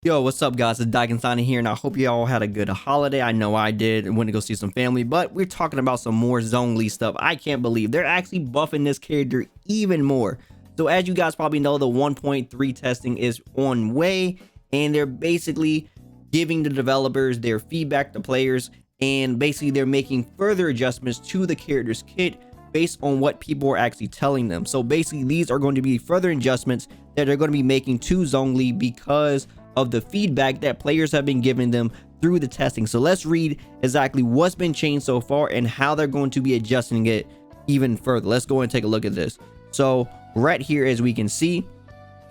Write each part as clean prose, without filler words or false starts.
Yo, what's up, guys? It's Genshin here, and I hope you all had a good holiday. I know I did and went to go see some family, but we're talking about some more Zhongli stuff. I can't believe they're actually buffing this character even more. So as you guys probably know, the 1.3 testing is on way, and they're basically giving the developers their feedback to players, and basically they're making further adjustments to the character's kit based on what people are actually telling them. So basically these are going to be further adjustments that they're going to be making to Zhongli because of the feedback that players have been giving them through the testing. So let's read exactly what's been changed so far and how they're going to be adjusting it even further. Let's go and take a look at this. So right here, as we can see,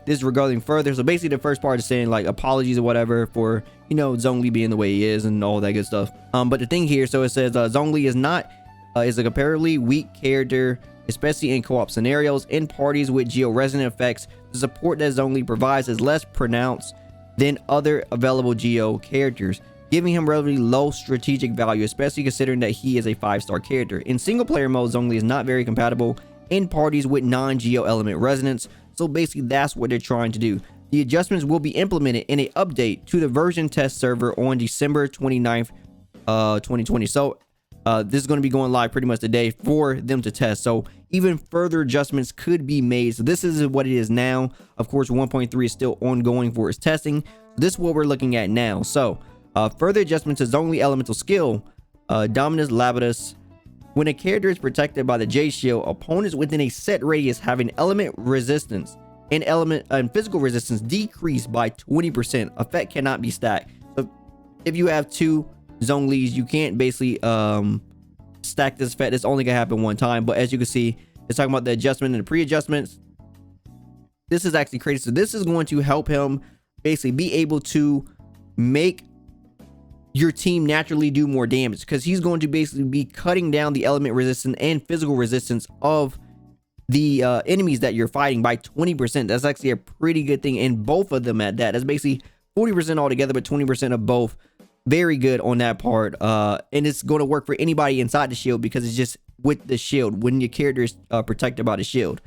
this is regarding further. So basically the first part is saying like apologies or whatever for, you know, Zhongli being the way he is and all that good stuff. But the thing here, so it says Zhongli is a comparatively weak character, especially in co-op scenarios. In parties with geo-resonant effects, the support that Zhongli provides is less pronounced than other available Geo characters, giving him relatively low strategic value, especially considering that he is a 5-star character. In single player mode, Zhongli is not very compatible in parties with non-Geo element resonance, so basically that's what they're trying to do. The adjustments will be implemented in an update to the version test server on December 29th, 2020. So this is going to be going live pretty much today for them to test. So even further adjustments could be made. So this is what it is now. Of course, 1.3 is still ongoing for its testing. This is what we're looking at now. So further adjustments to Zhongli elemental skill, Dominus Labitus. When a character is protected by the J shield, opponents within a set radius having element resistance and physical resistance decrease by 20%. Effect cannot be stacked. So if you have two Zhonglis, you can't basically stack this effect. It's only gonna happen one time. But as you can see, it's talking about the adjustment and the pre-adjustments. This is actually crazy. So this is going to help him basically be able to make your team naturally do more damage, because he's going to basically be cutting down the element resistance and physical resistance of the enemies that you're fighting by 20%. That's actually a pretty good thing, and both of them at that. That's basically 40% altogether, but 20% of both. Very good on that part, and it's going to work for anybody inside the shield because it's just with the shield when your character is protected by the shield.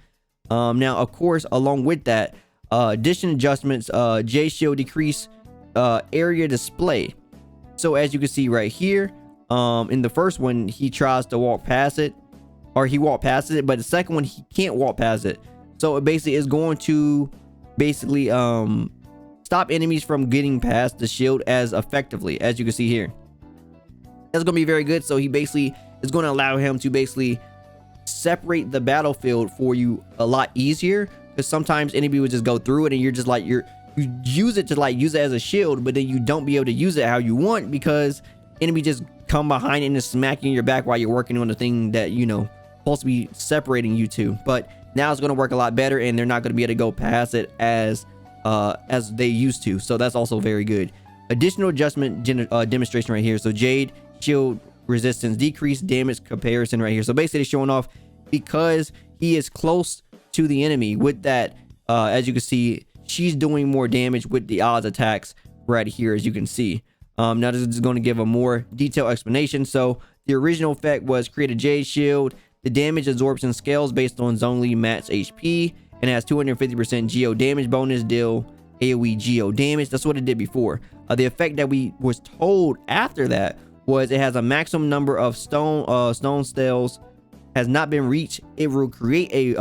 Now, of course, along with that, addition adjustments, J shield decrease area display. So as you can see right here, in the first one, he tries to walk past it, or he walked past it, but the second one, he can't walk past it. So it basically is going to basically stop enemies from getting past the shield as effectively, as you can see here. That's going to be very good. So he basically is going to allow him to basically separate the battlefield for you a lot easier, because sometimes enemy would just go through it and you're just like you use it as a shield, but then you don't be able to use it how you want because enemy just come behind and is smacking your back while you're working on the thing that, you know, supposed to be separating you two. But now it's going to work a lot better, and they're not going to be able to go past it as they used to. So that's also very good. Additional adjustment demonstration right here. So Jade shield resistance decreased damage comparison right here. So basically showing off because he is close to the enemy with that, as you can see, she's doing more damage with the odds attacks right here, as you can see. Now this is going to give a more detailed explanation. So the original effect was create a Jade shield. The damage absorption scales based on Zhongli max HP and has 250% geo damage bonus, deal AoE geo damage. That's what it did before. The effect that we was told after that was it has a maximum number of stone cells has not been reached. It will create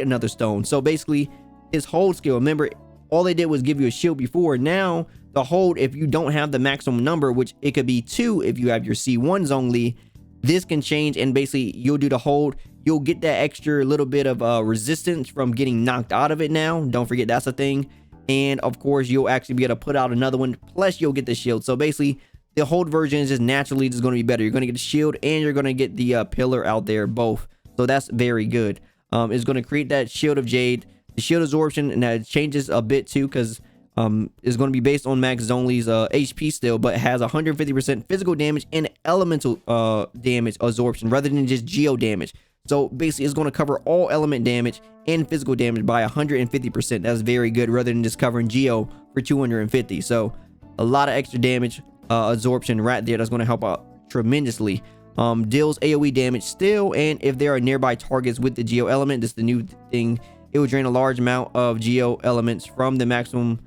another stone. So basically his hold skill, remember all they did was give you a shield before. Now the hold, if you don't have the maximum number, which it could be 2 if you have your C1 Zhongli, this can change, and basically you'll do the hold. You'll get that extra little bit of resistance from getting knocked out of it now. Don't forget that's a thing. And of course you'll actually be able to put out another one, plus you'll get the shield. So basically the hold version is just naturally just going to be better. You're going to get the shield and you're going to get the pillar out there both. So that's very good. It's going to create that shield of Jade, the shield absorption, and that changes a bit too, because is going to be based on Max Zhongli's HP still, but it has 150% physical damage and elemental damage absorption rather than just geo damage. So basically it's going to cover all element damage and physical damage by 150%. That's very good, rather than just covering geo for 250. So a lot of extra damage absorption right there. That's going to help out tremendously. Deals AoE damage still, and if there are nearby targets with the geo element, this is the new thing, it will drain a large amount of geo elements from the maximum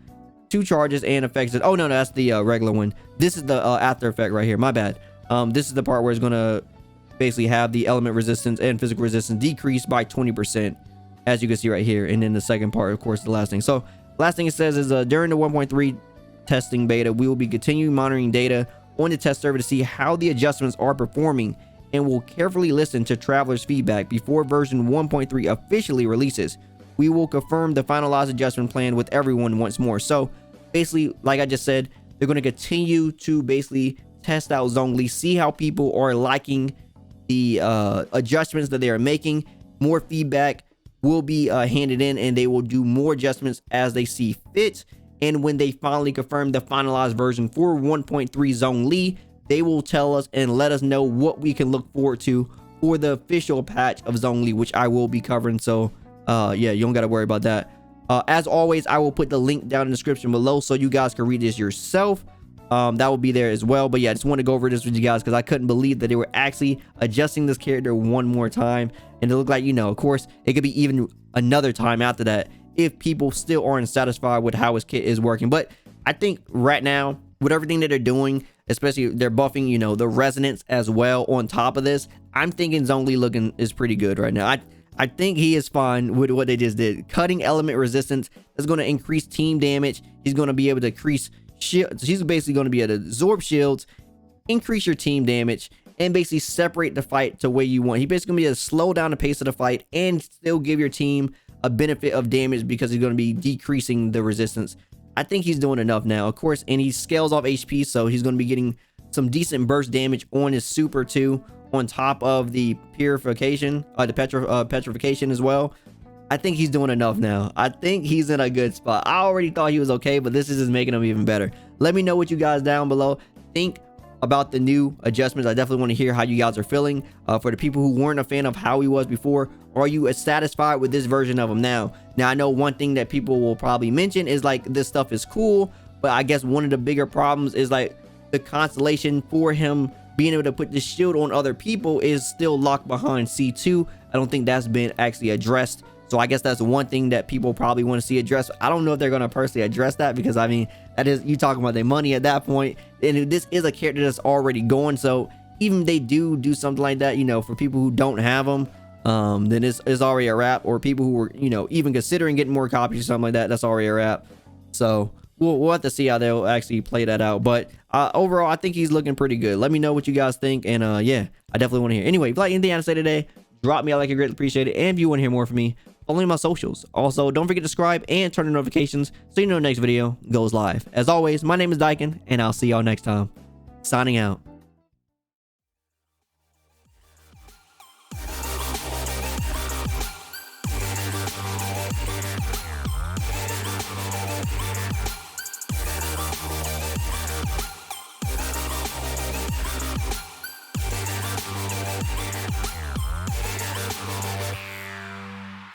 2 charges and affects it. Oh no, that's the regular one. This is the after effect right here. My bad. This is the part where it's gonna basically have the element resistance and physical resistance decreased by 20%, as you can see right here. And then the second part, of course, the last thing. So last thing it says is during the 1.3 testing beta, we will be continuing monitoring data on the test server to see how the adjustments are performing, and will carefully listen to travelers' feedback before version 1.3 officially releases. We will confirm the finalized adjustment plan with everyone once more. So basically, like I just said, they're going to continue to basically test out Zhongli, see how people are liking the adjustments that they are making. More feedback will be handed in, and they will do more adjustments as they see fit. And when they finally confirm the finalized version for 1.3 Zhongli, they will tell us and let us know what we can look forward to for the official patch of Zhongli, which I will be covering. So yeah, you don't got to worry about that. As always, I will put the link down in the description below so you guys can read this yourself. That will be there as well. But yeah, I just want to go over this with you guys because I couldn't believe that they were actually adjusting this character one more time. And it looked like, you know, of course, it could be even another time after that if people still aren't satisfied with how his kit is working. But I think right now, with everything that they're doing, especially they're buffing, you know, the resonance as well on top of this, I'm thinking Zhongli looking is pretty good right now. I think he is fine with what they just did. Cutting element resistance is going to increase team damage. He's going to be able to increase shield. He's basically going to be able to absorb shields, increase your team damage, and basically separate the fight to where you want. He basically going to be able to slow down the pace of the fight and still give your team a benefit of damage because he's going to be decreasing the resistance. I think he's doing enough now, of course, and he scales off HP, so he's going to be getting some decent burst damage on his super too, on top of the purification, the petrification as well. I think he's doing enough now. I think he's in a good spot. I already thought he was okay, but this is just making him even better. Let me know what you guys down below think about the new adjustments. I definitely want to hear how you guys are feeling. For the people who weren't a fan of how he was before, are you satisfied with this version of him now? Now, I know one thing that people will probably mention is like, this stuff is cool, but I guess one of the bigger problems is like the constellation for him being able to put the shield on other people is still locked behind C2. I don't think that's been actually addressed. So I guess that's one thing that people probably want to see addressed. I don't know if they're going to personally address that, because I mean, that is, you talking about their money at that point, and this is a character that's already going. So even if they do something like that, you know, for people who don't have them, then it's already a wrap. Or people who were, you know, even considering getting more copies or something like that, that's already a wrap. So we'll have to see how they'll actually play that out. But overall, I think he's looking pretty good. Let me know what you guys think, and yeah, I definitely want to hear. Anyway, if you like anything I have to say today, drop me a like, I greatly appreciate it. And if you want to hear more from me, follow me on my socials. Also, don't forget to subscribe and turn on notifications so you know the next video goes live. As always, my name is Dyken, and I'll see y'all next time. Signing out.